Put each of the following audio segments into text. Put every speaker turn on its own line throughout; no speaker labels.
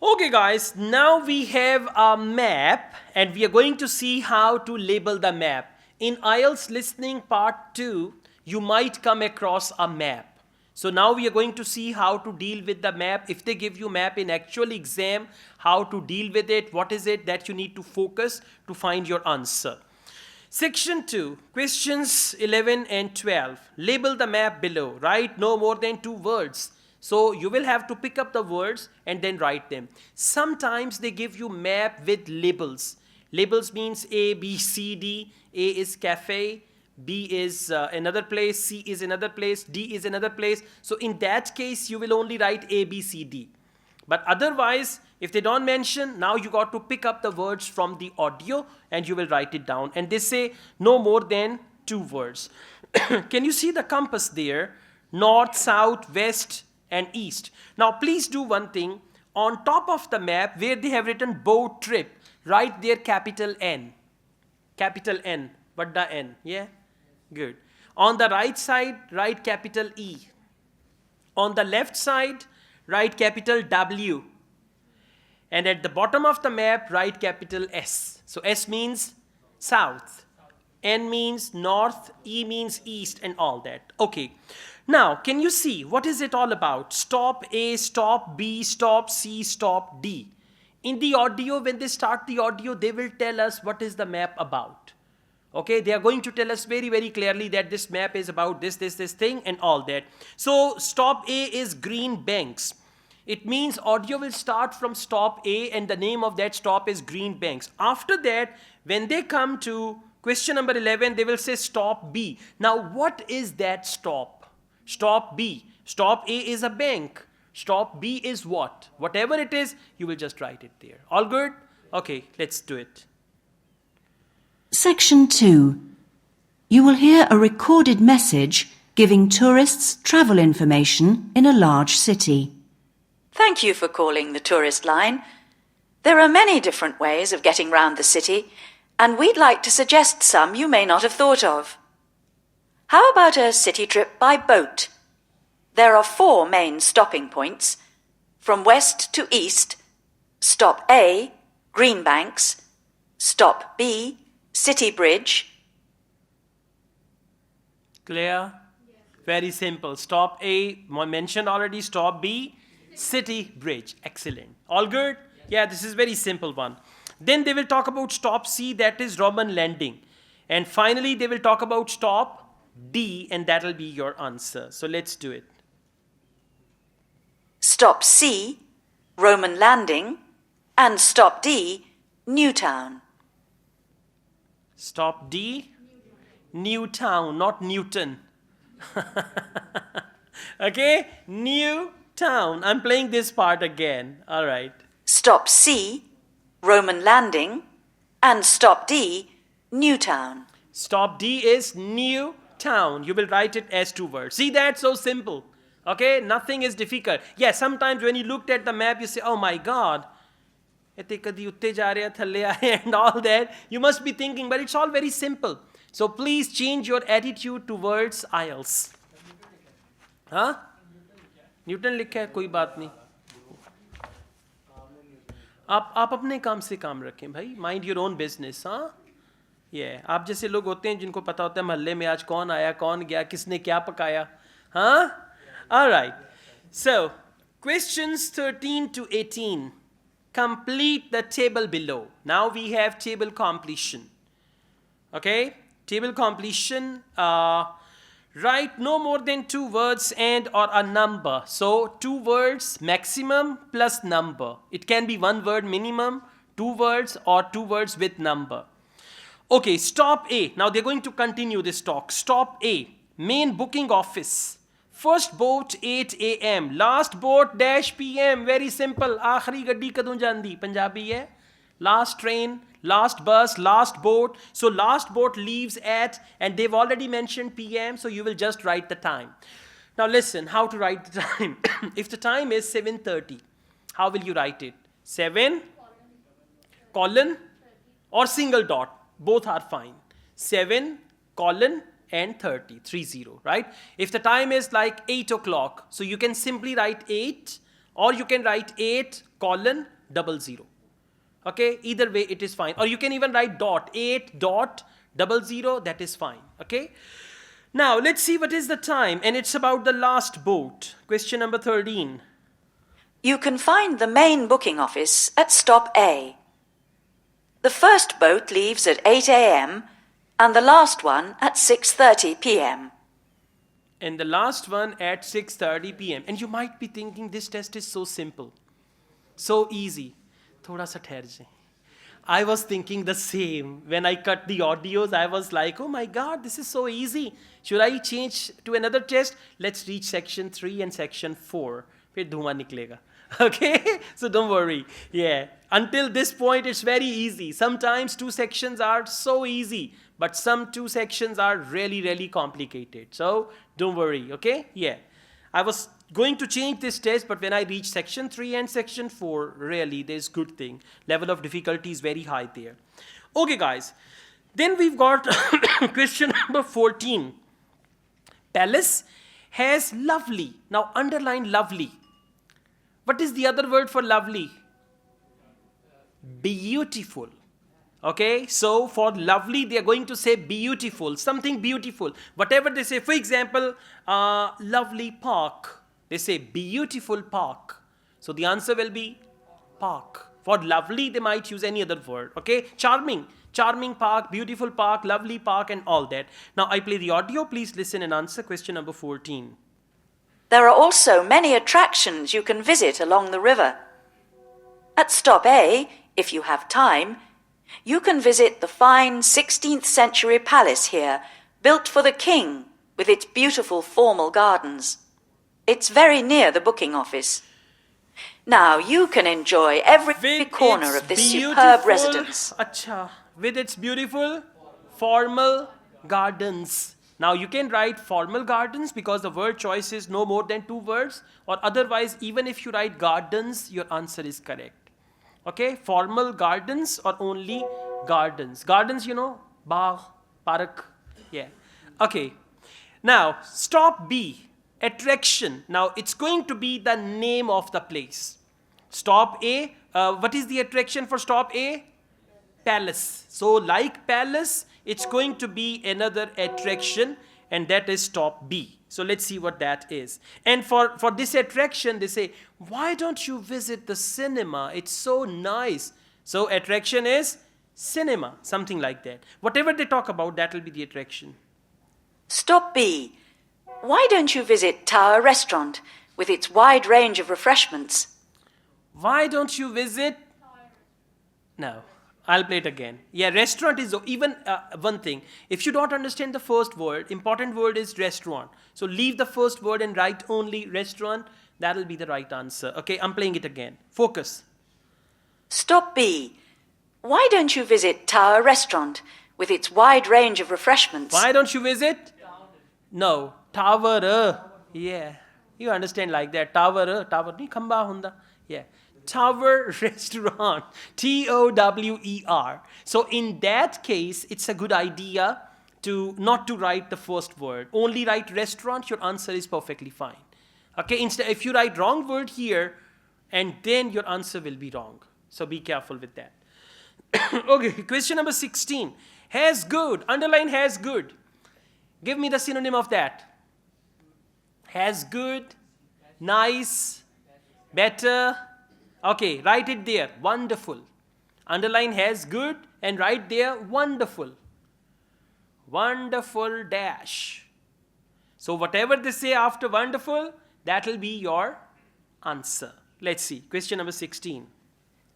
Okay guys, now we have a map and we are going to see how to label the map. In IELTS listening part 2, you might come across a map. So now we are going to see how to deal with the map. If they give you map in actual exam, how to deal with it, what is it that you need to focus to find your answer. Section 2, questions 11 and 12. Label the map below. Write no more than 2 words. So you will have to pick up the words and then write them. Sometimes they give you map with labels. Labels means A, B, C, D. A is cafe, B is another place, C is another place, D is another place. So in that case, you will only write A, B, C, D. But otherwise, if they don't mention, now you got to pick up the words from the audio and you will write it down. And they say no more than 2 words. Can you see the compass there? North, south, west, and east. Now please do one thing. On top of the map where they have written boat trip, write there capital N. Capital N. Vadda N. Yeah? Good. On the right side, write capital E. On the left side, write capital W. And at the bottom of the map, write capital S. So S means south. N means north, E means east, and all that. Okay. Now, can you see what is it all about? Stop A, stop B, stop C, stop D. In the audio, when they start the audio, they will tell us what is the map about. Okay, they are going to tell us very, very clearly that this map is about this thing and all that. So, stop A is Green Banks. It means audio will start from stop A and the name of that stop is Green Banks. After that, when they come to question number 11, they will say stop B. Now, what is that stop? Stop B. Stop A is a bank. Stop B is what? Whatever it is, you will just write it there. All good? Okay, let's do it.
Section 2. You will hear a recorded message giving tourists travel information in a large city.
Thank you for calling the tourist line. There are many different ways of getting round the city, and we'd like to suggest some you may not have thought of. How about a city trip by boat? There are 4 main stopping points. From west to east, stop A, Greenbanks, stop B, City Bridge.
Clear? Very simple. Stop A, mentioned already. Stop B, City Bridge. Excellent. All good? Yeah, this is very simple one. Then they will talk about stop C, that is Roman Landing. And finally, they will talk about stop D, and that will be your answer. So let's do it.
Stop C, Roman Landing, and stop D, Newtown.
Stop D, Newtown, not Newton. Okay, Newtown. I'm playing this part again. All right.
Stop C, Roman Landing, and stop D, Newtown.
Stop D is Newtown. You will write it as 2 words. See that? So simple. Okay, nothing is difficult. Yeah, sometimes when you looked at the map, you say, oh my God, and all that. You must be thinking, but it's all very simple. So please change your attitude towards IELTS. Huh? Newton लिखा है, कोई बात नहीं. आप अपने काम से काम रखें भाई. Mind your own business, हाँ? Yeah. आप जैसे लोग होते हैं जिनको पता होता है महल्ले में आज कौन आया, कौन गया, किसने क्या पकाया, हाँ? All right. So, questions 13 to 18. Complete the table below. Now we have table completion. Okay? Table completion. Write no more than 2 words and or a number. So 2 words maximum plus number. It can be 1 word minimum, 2 words or 2 words with number. Okay, stop A. Now they're going to continue this talk. Stop A. Main booking office. First boat 8 a.m. Last boat dash p.m. Very simple. Aakhri gaddi kadon jandi. Punjabi hai. Last train, last bus, last boat. So last boat leaves at, and they've already mentioned p.m. So you will just write the time. Now listen, how to write the time. If the time is 7:30, how will you write it? 7, colon, or single dot. Both are fine. 7, colon, and 30, right? If the time is like 8 o'clock, so you can simply write 8 Or you can write 8:00. Okay, either way it is fine. Or you can even write dot, 8:00, that is fine. Okay. Now let's see what is the time, and it's about the last boat. Question number 13.
You can find the main booking office at stop A. The first boat leaves at 8 a.m. and the last one at 6:30 p.m.
And the last one at 6:30 p.m. And you might be thinking this test is so simple, so easy. Thoda sa ठहर जाए. I was thinking the same. When I cut the audios, I was like, oh my God, this is so easy. Should I change to another test? Let's reach section 3 and section 4. फिर धुआं निकलेगा. Okay, so don't worry. Yeah, until this point, it's very easy. Sometimes 2 sections are so easy, but some 2 sections are really, really complicated. So don't worry, okay? Yeah, I was going to change this test, but when I reach section 3 and section 4, really, there's good thing. Level of difficulty is very high there. Okay, guys. Then we've got question number 14. Palace has lovely. Now underline lovely. What is the other word for lovely? Beautiful. Okay, so for lovely, they are going to say beautiful, something beautiful. Whatever they say, for example, lovely park. They say beautiful park. So the answer will be park. For lovely, they might use any other word. Okay, charming. Charming park, beautiful park, lovely park, and all that. Now I play the audio. Please listen and answer question number 14.
There are also many attractions you can visit along the river. At stop A, if you have time, you can visit the fine 16th century palace here, built for the king, with its beautiful formal gardens. It's very near the booking office. Now you can enjoy every corner of this superb residence.
Acha, with its beautiful formal gardens. Now you can write formal gardens because the word choice is no more than 2 words, or otherwise even if you write gardens, your answer is correct. Okay, formal gardens or only gardens. Gardens, you know, baagh, park, yeah. Okay, now stop B, attraction. Now it's going to be the name of the place. Stop A, what is the attraction for stop A? Palace. So like palace, it's going to be another attraction, and that is stop B. So let's see what that is. And for this attraction, they say, why don't you visit the cinema? It's so nice. So attraction is cinema, something like that. Whatever they talk about, that will be the attraction.
Stop B. Why don't you visit Tower Restaurant with its wide range of refreshments?
Why don't you visit? No. I'll play it again. Yeah, restaurant is even one thing. If you don't understand the first word, important word is restaurant. So leave the first word and write only restaurant. That'll be the right answer. Okay, I'm playing it again. Focus.
Stop B. Why don't you visit Tower Restaurant with its wide range of refreshments?
Why don't you visit? No, Tower. Yeah, you understand like that. Tower. Tower. Nahi khamba hunda. Yeah. Tower Restaurant, Tower. So in that case, it's a good idea to not to write the first word. Only write restaurant, your answer is perfectly fine. Okay, instead, if you write wrong word here, and then your answer will be wrong. So be careful with that. Okay, question number 16. Has good, underline has good. Give me the synonym of that. Has good, nice, better. Okay, write it there, wonderful. Underline has good and write there, wonderful. Wonderful dash. So whatever they say after wonderful, that will be your answer. Let's see, question number 16.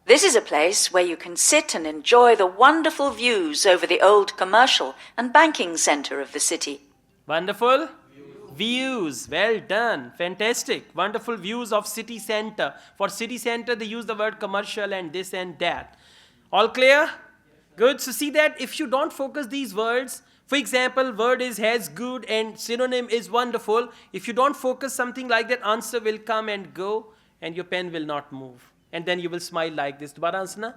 This is a place where you can sit and enjoy the wonderful views over the old commercial and banking center of the city.
Wonderful views. Well done. Fantastic. Wonderful views of city center. For city center, they use the word commercial and this and that. All clear? Good. So see that if you don't focus these words, for example, word is has good and synonym is wonderful. If you don't focus something like that, answer will come and go and your pen will not move. And then you will smile like this. Dobara answer na?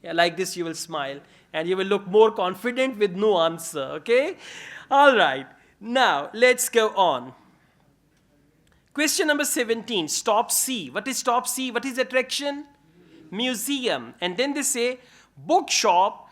Yeah, like this you will smile. And you will look more confident with no answer. Okay? All right. Now, let's go on. Question number 17, stop C. What is stop C? What is attraction? Museum. And then they say bookshop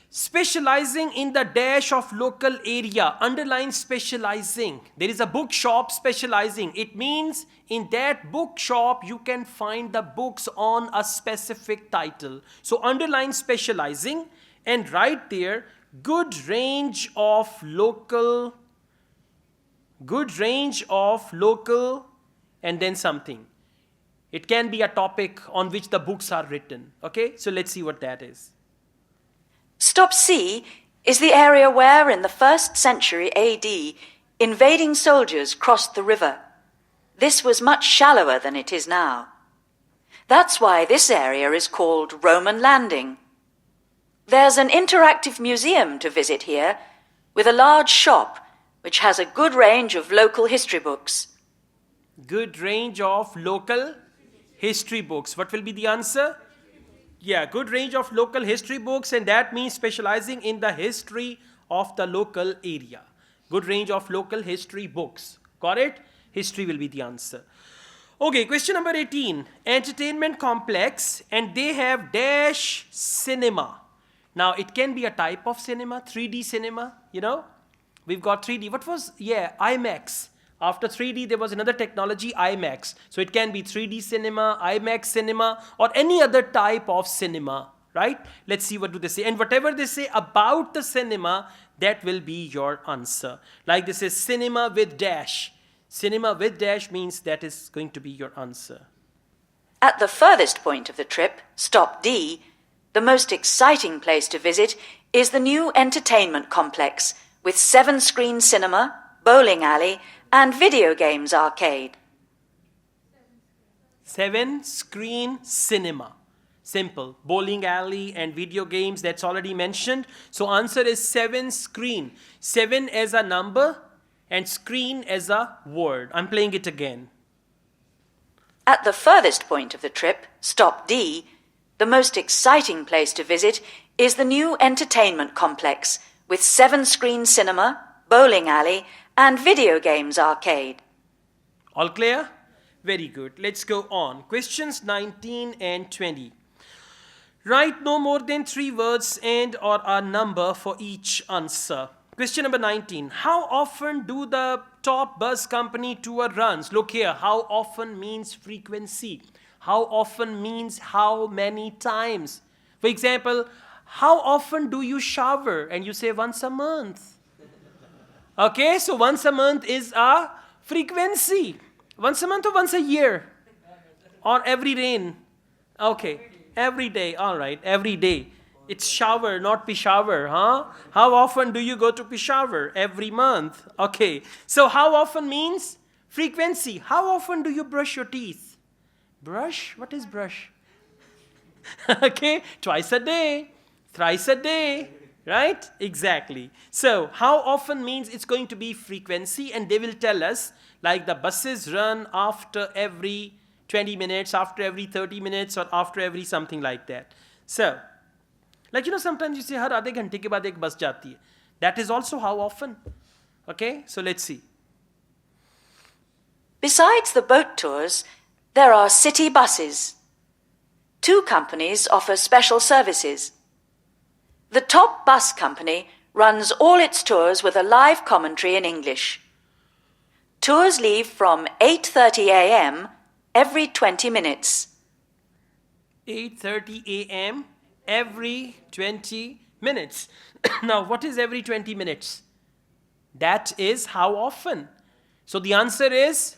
specializing in the dash of local area. Underline specializing. There is a bookshop specializing. It means in that bookshop you can find the books on a specific title. So underline specializing and write there good range of local and then something. It can be a topic on which the books are written. Okay, so let's see what that is.
Stop C is the area where, in the 1st century AD, invading soldiers crossed the river. This was much shallower than it is now. That's why this area is called Roman Landing. There's an interactive museum to visit here, with a large shop which has a good range of local history books.
Good range of local history books. What will be the answer? Yeah, good range of local history books, and that means specializing in the history of the local area. Good range of local history books. Got it? History will be the answer. Okay, question number 18. Entertainment complex, and they have dash cinema. Now, it can be a type of cinema, 3D cinema, you know. We've got 3D. What was, IMAX. After 3D, there was another technology, IMAX. So it can be 3D cinema, IMAX cinema, or any other type of cinema, right? Let's see what do they say. And whatever they say about the cinema, that will be your answer. Like this is cinema with dash. Cinema with dash means that is going to be your answer.
At the furthest point of the trip, stop D, the most exciting place to visit is the new entertainment complex with 7-screen cinema, bowling alley, and video games arcade.
7-screen cinema. Simple. Bowling alley and video games, that's already mentioned. So answer is 7-screen. 7 as a number and screen as a word. I'm playing it again.
At the furthest point of the trip, stop D, the most exciting place to visit is the new entertainment complex with 7-screen cinema, bowling alley, and video games arcade.
All clear? Very good. Let's go on. Questions 19 and 20. Write no more than 3 words and or a number for each answer. Question number 19. How often do the top bus company tour runs? Look here. How often means frequency. How often means how many times. For example, how often do you shower? And you say once a month. Okay, so once a month is a frequency. Once a month or once a year? Or every rain? Okay, every day. All right, every day. It's shower, not Peshawar, huh? How often do you go to Peshawar? Every month. Okay, so how often means frequency. How often do you brush your teeth? Brush? What is brush? Okay, twice a day, thrice a day. Right? Exactly. So, how often means it's going to be frequency, and they will tell us, like the buses run after every 20 minutes, after every 30 minutes, or after every something like that. So, like sometimes you say, har aadhe ghante ke baad ek bus jati hai. That is also how often. Okay? So, let's see.
Besides the boat tours, there are city buses. 2 companies offer special services. The top bus company runs all its tours with a live commentary in English. Tours leave from 8:30 a.m. every 20 minutes.
8:30 a.m. every 20 minutes. Now, what is every 20 minutes? That is how often. So the answer is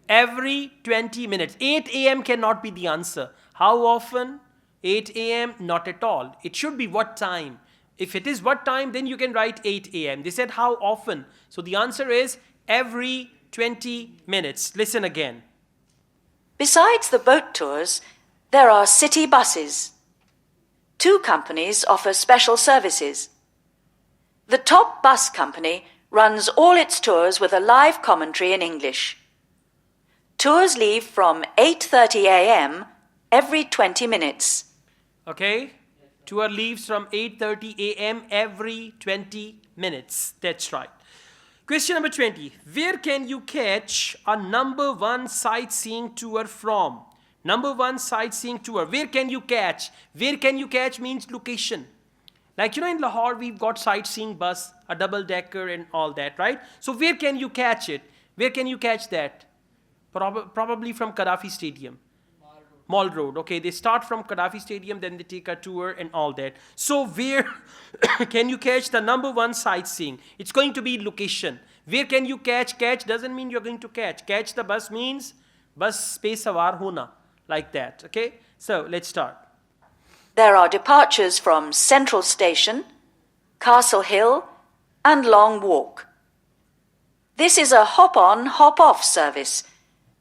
every 20 minutes. 8 a.m. cannot be the answer. How often? 8 a.m. Not at all. It should be what time. If it is what time, then you can write 8 a.m. They said how often. So the answer is every 20 minutes. Listen again.
Besides the boat tours, there are city buses. 2 companies offer special services. The top bus company runs all its tours with a live commentary in English. Tours leave from 8:30 a.m. every 20 minutes.
Okay? Tour leaves from 8:30 a.m. every 20 minutes. That's right. Question number 20. Where can you catch a number 1 sightseeing tour from? Number 1 sightseeing tour. Where can you catch? Where can you catch means location. Like, in Lahore, we've got sightseeing bus, a double-decker and all that, right? So where can you catch it? Where can you catch that? Probably from Gaddafi Stadium. Mall Road. Okay, they start from Gaddafi Stadium, then they take a tour and all that. So where can you catch the number 1 sightseeing? It's going to be location. Where can you catch? Catch doesn't mean you're going to catch. Catch the bus means bus pe sawar hona. Like that, okay? So let's start.
There are departures from Central Station, Castle Hill, and Long Walk. This is a hop-on, hop-off service,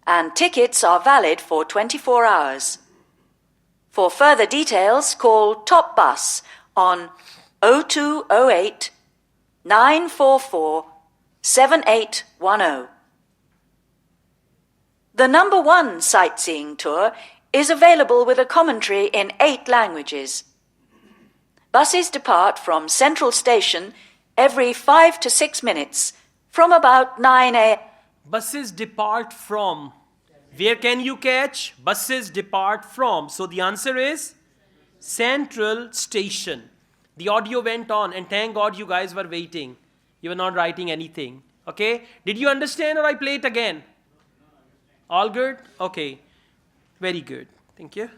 and tickets are valid for 24 hours. For further details, call Top Bus on 0208 944 7810. The number 1 sightseeing tour is available with a commentary in 8 languages. Buses depart from Central Station every 5 to 6 minutes from about 9 a.m.
Buses depart from. Where can you catch? Buses depart from. So the answer is Central Station. The audio went on, and thank God you guys were waiting. You were not writing anything. Okay? Did you understand, or I play it again? All good? Okay. Very good. Thank you.